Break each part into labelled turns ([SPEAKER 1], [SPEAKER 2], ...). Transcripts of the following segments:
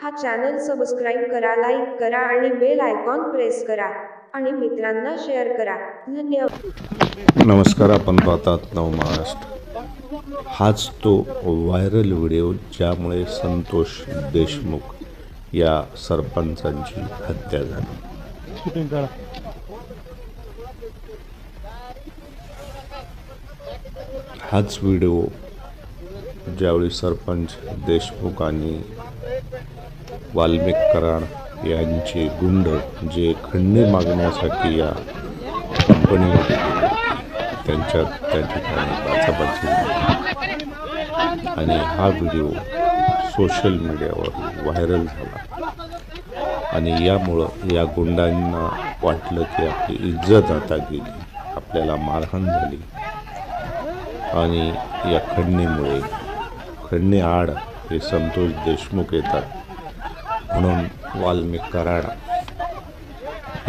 [SPEAKER 1] हा channel subscribe करा, like करा आणि बेल आयकॉन प्रेस करा आणि मित्रांना शेअर करा. धन्यवाद.
[SPEAKER 2] नमस्कार, आपण पाहतात नव महाराष्ट्र. हाच तो व्हायरल व्हिडिओ ज्यामुळे संतोष देशमुख या सरपंचांची हत्या झाली. हाच व्हिडिओ ज्यावेळी सरपंच देशमुख आणि वाल्मिक कराड यांचे गुंड जे खंडणी मागण्यासाठी या कंपनीमध्ये गेले त्यांच्यात त्या ठिकाणी बाचाबाची झाली आणि हा व्हिडिओ सोशल मीडियावर व्हायरल झाला आणि यामुळं या गुंडांना वाटलं की आपली इज्जत आता गेली, आपल्याला मारहाण झाली आणि या खंडणी आड हे संतोष देशमुख येतात म्हणून वाल्मिक कराड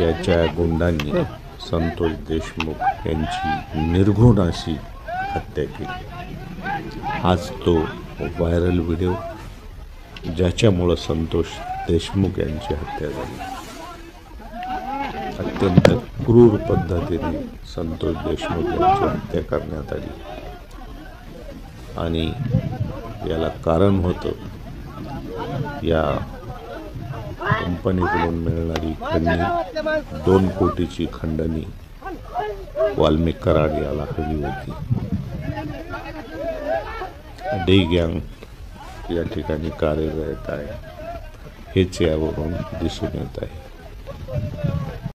[SPEAKER 2] याच्या गुंडांनी संतोष देशमुख यांची निर्घृण अशी हत्या केली. हाच तो व्हायरल व्हिडिओ ज्याच्यामुळं संतोष देशमुख यांची हत्या झाली. अत्यंत क्रूर पद्धतीने संतोष देशमुख यांची हत्या करण्यात आली आणि याला कारण होतं या कंपनीकडून मिळणारी खंडणी 2 कोटीची खंडणी वाल्मिक कराड याला हवी होती. डी गँग या ठिकाणी कार्यरत आहे हेच यावरून दिसून येत आहे.